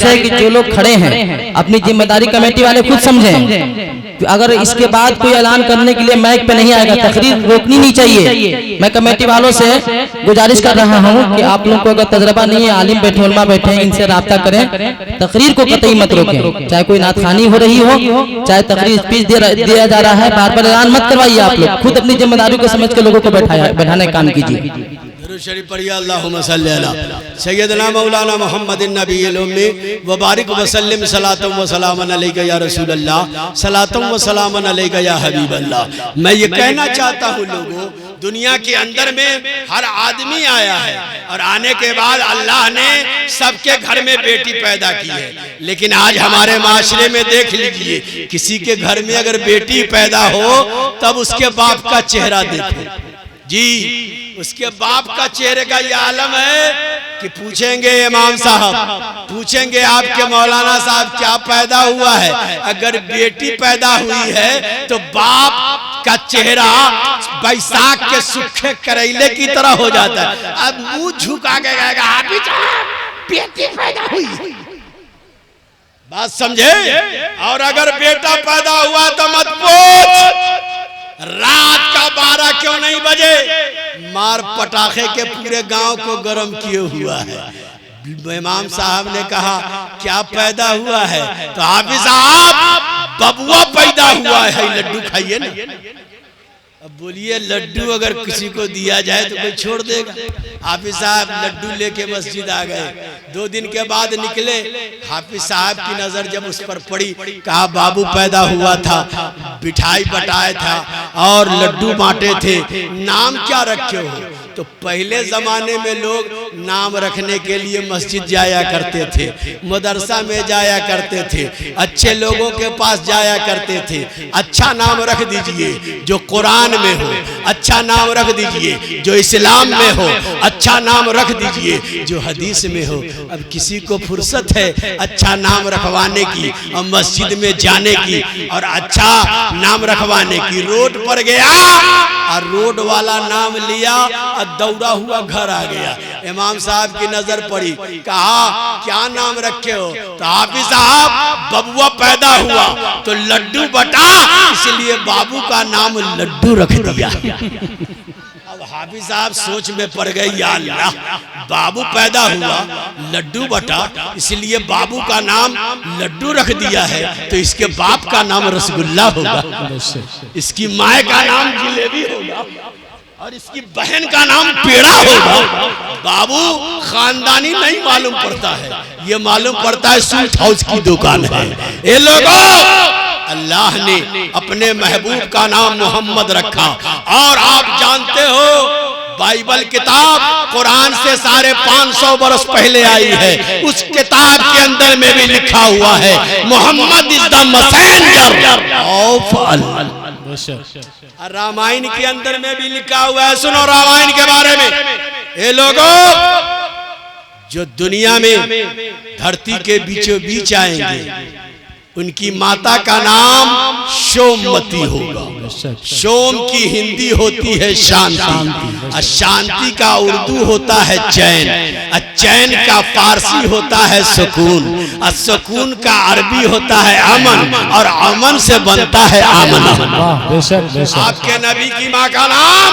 गुजारिश है कि जो लोग खड़े हैं अपनी जिम्मेदारी कमेटी वाले खुद समझें। अगर इसके बाद कोई ऐलान करने के लिए माइक पे नहीं आएगा, तकरीर रोकनी नहीं चाहिए। मैं कमेटी वालों से गुजारिश कर रहा हूं कि आप लोगों को अगर तजर्बा नहीं है, आलिम बैठे उलमा बैठे हैं, इनसे राब्ता करें, तकरीर को कतई मत रोकें। चाहे कोई नातखानी हो रही हो, चाहे तकरीर स्पीच दिया जा रहा है, बार बार ऐलान मत करवाइए। आप लोग खुद अपनी जिम्मेदारी को समझ के लोगों को बैठाने का काम कीजिए। शरीफ पढ़िए अल्लाहुम्मा सल्ली अला सय्यदना मौलाना मुहम्मदिन नबिय्यिल उम्मी व बारिक व सल्लिम सलातम व सलामन अलैका या रसूल अल्लाह सलातम व सलामन अलैका या हबीब अल्लाह। मैं ये कहना चाहता हूँ लोगों, दुनिया के अंदर में हर आदमी आया है और आने के बाद अल्लाह ने सबके घर में बेटी पैदा की है, लेकिन आज हमारे माशरे में देख लीजिए, किसी के घर में अगर बेटी पैदा हो तब उसके बाप का चेहरा देखो जी, उसके बाप का चेहरे का ये आलम है कि पूछेंगे इमाम साहब, पूछेंगे आपके मौलाना साहब क्या पैदा हुआ है। अगर बेटी पैदा हुई है तो बाप का चेहरा बैसाख के सूखे करेले की तरह हो जाता है। अब मुंह झुका के कहेगा बेटी पैदा हुई, बात समझे। और अगर बेटा पैदा हुआ तो मत पूछ रात का 12 क्यों नहीं बजे मार पटाखे के पूरे गांव को गर्म किए हुआ है। इमाम साहब ने कहा क्या पैदा हुआ है, तो हाफिज साहब बबुआ पैदा हुआ है, लड्डू खाइए ना। अब बोलिए लड्डू अगर किसी को दिया जाए तो कोई छोड़ देगा। हाफिज साहब लड्डू लेके मस्जिद आ गए। 2 दिन के बाद निकले, हाफिज साहब की नजर जब उस पर पड़ी, कहा बाबू पैदा हुआ था, मिठाई बटाए था और लड्डू बांटे थे, नाम क्या रखे हो। तो पहले जमाने में लोग नाम रखने के लिए मस्जिद जाया करते थे, मदरसा में जाया करते थे, अच्छे लोगों के पास जाया करते थे। अच्छा नाम रख दीजिए जो कुरान में हो, अच्छा नाम रख दीजिए जो इस्लाम में हो, अच्छा नाम रख दीजिए जो हदीस में हो। अब किसी को फुर्सत है अच्छा नाम रखवाने की और मस्जिद में जाने की और अच्छा नाम रखवाने की। रोड पर गया और रोड वाला नाम लिया और दौड़ा हुआ घर आ गया। इमाम साहब की नजर पड़ी, कहा क्या नाम रखे हो, तो हाफिज साहब बबुआ पैदा हुआ तो लड्डू बटा, इसलिए बाबू का नाम लड्डू रख दिया। अब हाफिज साहब सोच में पड़ गए, या अल्लाह बाबू पैदा हुआ लड्डू बटा, इसलिए बाबू का नाम लड्डू रख दिया है, तो इसके बाप का नाम रसगुल्ला होगा, इसकी माए का नाम जिलेबी होगा और इसकी बहन का नाम पेड़ा होगा। बाबू खानदानी नहीं मालूम पड़ता है, ये मालूम पड़ता है स्वीट हाउस की दुकान है। ये लोगों अल्लाह ने अपने महबूब का नाम मोहम्मद रखा और आप जानते हो बाइबल किताब कुरान से 550 बरस पहले आई है। उस किताब के अंदर में भी लिखा हुआ है Muhammad is the messenger of Allah. Ramayana के अंदर में भी लिखा हुआ है, सुनो रामायण के बारे में। ये लोगों जो दुनिया में धरती के बीचों बीच आएंगे उनकी माता का नाम सोमवती होगा। सोम की हिंदी होती है शांति, और शांति का उर्दू होता है चैन, और चैन का फारसी होता है सुकून, और सुकून का अरबी होता है अमन, और अमन से बनता है आमना। आपके नबी की माँ का नाम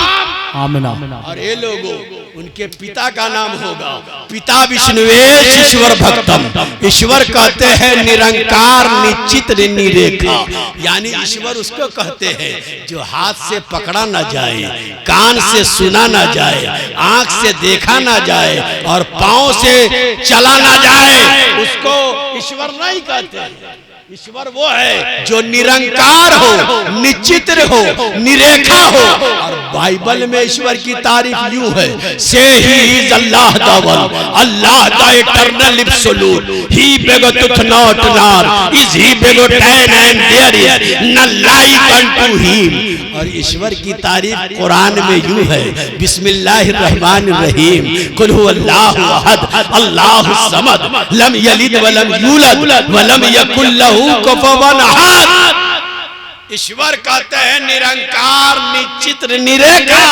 आमना, और ये लोगों उनके पिता का नाम होगा पिता विष्णुवेश ईश्वर भक्तम। ईश्वर कहते हैं निरंकार निश्चित निरेखा, यानी ईश्वर उसको कहते हैं जो हाथ से पकड़ा ना जाए, कान से सुना ना जाए, आंख से देखा ना जाए और पांव से चला ना जाए, उसको ईश्वर नहीं कहते। ईश्वर वो है जो निरंकार हो, निश्चित हो, निरेखा हो। और बाइबल में ईश्वर की तारीफ यूं है, say he is Allah the one, Allah the eternal absolute, he begot not nor, is he begotten and there is none like unto him. और ईश्वर की तारीफ कुरान में यूं है, बिस्मिल्लाहिर रहमानिर रहीम, कुल हुवल्लाहु अहद, अल्लाहु समद, लम यलिद व लम यूलद व लम यकुल लहू कुफुवन अहद। ईश्वर कहते हैं निरंकार निश्चित निरेखा।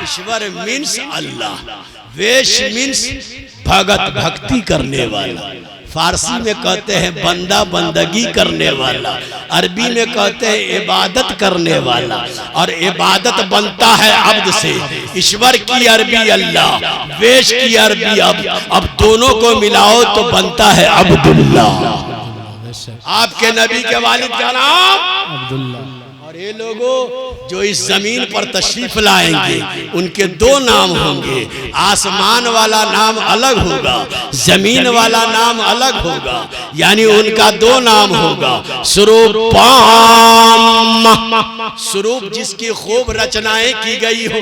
ईश्वर मीन्स अल्लाह, वेश मीन्स भगत, भक्ति करने वाला। फारसी में कहते हैं बंदा बंदगी करने वाला, अरबी में कहते हैं इबादत करने वाला। और इबादत बनता है अब्द से, ईश्वर की अरबी अल्लाह, वेश की अरबी अब दोनों को मिलाओ तो बनता है अब्दुल्लाह। आपके नबी के वालिद का नाम अब्दुल्लाह। और ये लोगों जो इस जमीन पर तशरीफ लाएंगे उनके दो नाम होंगे, आसमान वाला नाम अलग होगा, जमीन वाला नाम अलग होगा, यानी उनका दो नाम होगा। स्वरूप स्वरूप जिसकी खूब रचनाएं की गई हो,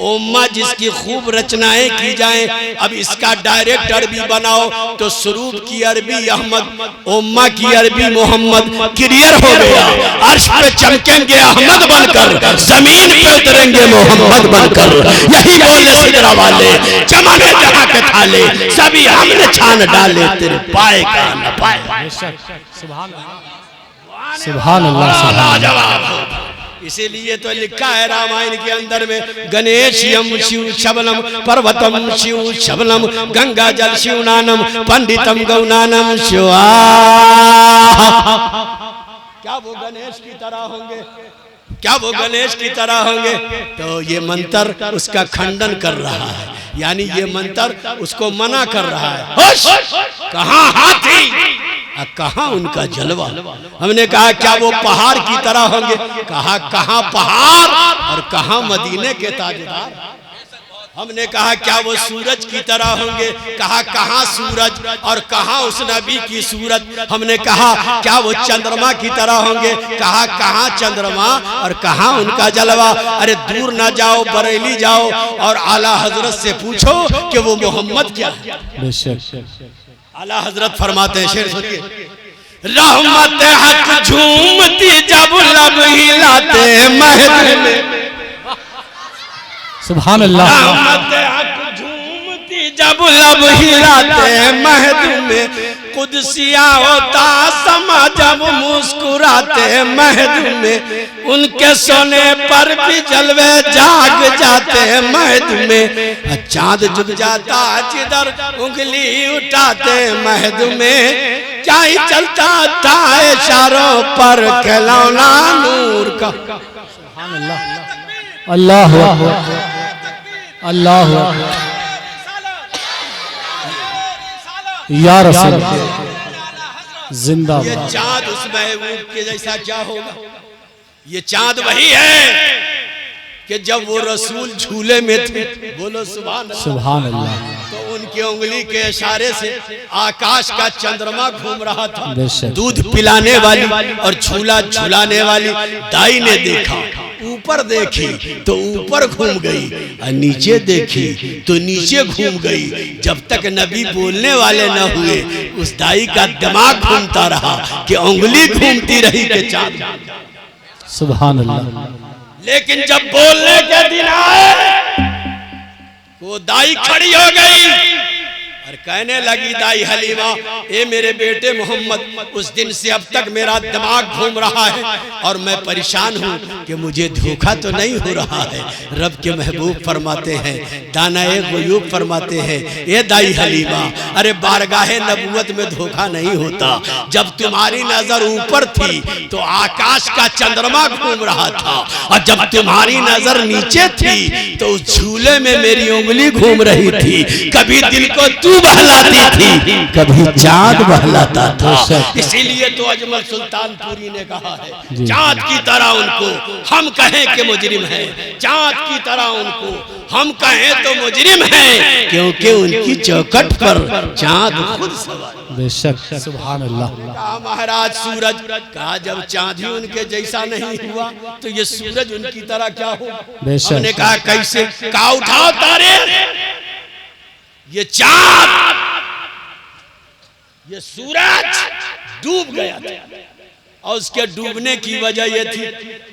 उम्मा जिसकी खूब रचनाएं की जाएं। अब इसका डायरेक्ट अरबी बनाओ तो स्वरूप की अरबी अहमद, उम्मा की अरबी मोहम्मद, क्लियर हो गया। अर्श पे चमकेंगे अहमद बनकर, जमीन पे उतरेंगे मोहम्मद बनकर। यही बोले सिदरा वाले, चमने जहां के थाले, सभी हमने छान डाले तेरे पाए का न पाए। सुभान अल्लाह। जवाब इसीलिए तो लिखा है रामायण के अंदर में, गणेश यम शिव शबनम, पर्वतम शिव शबनम, गंगा जल शिवनानम, पंडितम गौनानम शिवा। क्या वो गणेश की तरह होंगे? क्या वो गणेश की तरह होंगे? तो ये मंत्र उसका खंडन कर रहा है, यानी ये मंत्र उसको मना कर रहा है। कहाँ हाथी, कहाँ उनका जलवा। हमने कहा क्या वो पहाड़ की तरह होंगे? कहा कहाँ पहाड़ और कहाँ मदीने के ताजदार। हमने कहा क्या वो सूरज की तरह होंगे? कहा कहाँ सूरज और कहाँ उस नबी की सूरत। हमने कहा क्या वो चंद्रमा की तरह होंगे? कहा कहाँ चंद्रमा और कहाँ उनका जलवा। अरे दूर ना जाओ, बरेली जाओ और आला हजरत से पूछो कि वो मोहम्मद क्या है। आला हजरत फरमाते हैं, शेर सुनिए, रहमत हक झूमती जब लब हिलाते महल में। सुभान अल्लाह। रहमत हक झूमती जब लब हिलाते महल में, कुदसिया होता समा जब मुस्कुराते महल में। उनके सोने पर भी जलवे जाग जाते महल में। चांद झुक जाता जिधर उंगली उठाते महल में। क्या ही चलता था इशारों पर खिलौना नूर का। अल्लाह अल्लाह या रसूल जिंदाबाद। ये चांद उस महबूब के जैसा क्या होगा? ये चांद वही है कि जब वो रसूल झूले में थे, बोलो सुभान अल्लाह, तो उनकी उंगली के इशारे से आकाश का चंद्रमा घूम रहा था। दूध पिलाने वाली और झूला झूलाने वाली दाई ने देखा, ऊपर देखी तो ऊपर घूम गई और नीचे देखी तो नीचे घूम गई। जब तक नबी बोलने वाले न हुए उस दाई का दिमाग घूमता रहा कि उंगली घूमती रही कि चांद। सुभान अल्लाह। लेकिन जब बोलने के दिन आए वो दाई खड़ी हो गई और कहने लगी, दाई हलीमा, ए मेरे बेटे मोहम्मद, उस दिन से अब तक मेरा दिमाग घूम रहा है और मैं परेशान हूँ कि मुझे धोखा तो नहीं हो रहा है। रब के महबूब फरमाते हैं, दानाए गुयूब फरमाते हैं, ए दाई हलीमा, अरे बारगाहे नबूवत में धोखा नहीं होता। जब तुम्हारी नजर ऊपर थी तो आकाश का चंद्रमा घूम रहा था, और जब तुम्हारी नजर नीचे थी तो उस झूले में मेरी उंगली घूम रही थी। कभी दिल को तू बहलाती थी, कभी चांद बहलाता था। इसीलिए तो अजमल सुल्तानपुरी ने कहा है, चांद की तरह उनको हम कहें कि मुजरिम है, चांद की तरह उनको हम कहें तो मुजरिम है, क्योंकि उनकी चौखट पर चांद खुद सवार। बेशक, सुभान अल्लाह। कहा महाराज सूरज, कहा जब चांद ही उनके जैसा नहीं हुआ तो ये सूरज उनकी तरह क्या होगा? हमने कहा कैसे? कहा उठाओ तारे, ये चांद, ये सूरज डूब गया था, और उसके डूबने की वजह यह थी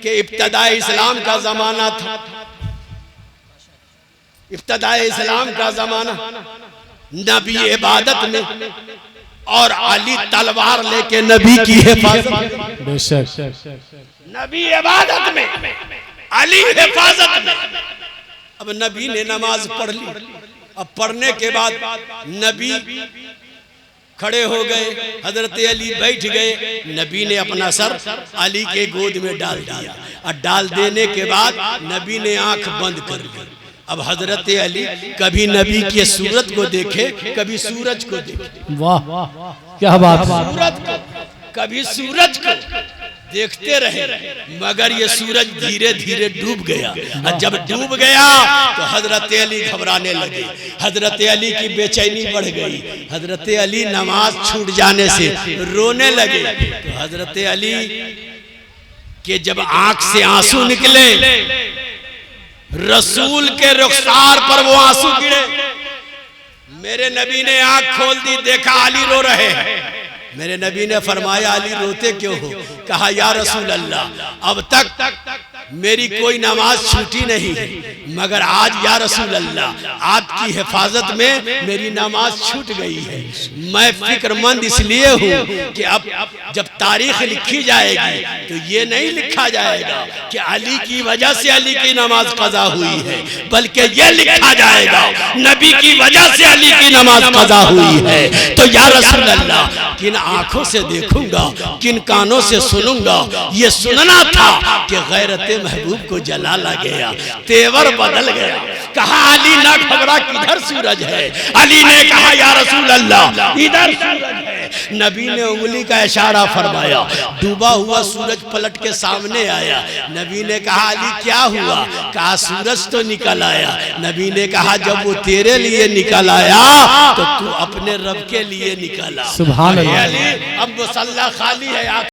कि इब्तदाए इस्लाम का जमाना था। इब्तदाए इस्लाम का जमाना, नबी इबादत में और अली तलवार लेके नबी की हिफाजत। बेशक, नबी इबादत में, अली हिफाजत में। अब नबी ने नमाज पढ़ ली, अब पढ़ने के बाद नबी खड़े हो गए, हजरत अली बैठ गए, नबी ने अपना सर अली के गोद में डाल दिया और डाल देने के बाद नबी ने आंख बंद कर ली। अब हजरत अली कभी नबी की सूरत को देखे, कभी सूरज को देखे। वाह क्या बात, सूरत को कभी सूरज को देखते रहे, मगर ये सूरज धीरे धीरे डूब गया। और जब डूब गया तो हजरत अली घबराने लगे, हजरत अली की बेचैनी बढ़ गई, हजरत अली नमाज छूट जाने से रोने लगे। तो हजरत अली के जब आंख से आंसू निकले, रसूल के रुखसार पर वो आंसू गिरे। मेरे नबी ने आंख खोल दी, देखा अली रो रहे हैं। मेरे नबी ने फरमाया अली रोते क्यों हो? कहा या रसूल अल्लाह, अब तक मेरी कोई नमाज छूटी नहीं है, मगर आज या रसूल अल्लाह आपकी हिफाजत में मेरी नमाज छूट गई है। मैं फिक्रमंद इसलिए हूँ कि अब जब तारीख लिखी जाएगी तो ये नहीं लिखा जाएगा कि अली की वजह से अली की नमाज कज़ा हुई है, बल्कि ये लिखा जाएगा नबी की वजह से अली की नमाज कज़ा हुई है। तो या रसूल अल्लाह, किन आंखों से देखूंगा, किन कानों से सुनूंगा? ये सुनना था कि गैरत महबूब को जला ला गया, तेवर बदल गया। कहा अली ना घबरा, किधर सूरज है? अली ने कहा या रसूल अल्लाह इधर सूरज है। नबी ने उंगली का इशारा फरमाया, डूबा हुआ सूरज पलट के सामने आया। नबी ने कहा अली क्या हुआ? कहा सूरज तो निकल आया। नबी ने कहा जब वो तेरे लिए निकल आया तो तू अपने रब के लिए निकला। सुभान अल्लाह। अब मुसल्ला खाली है।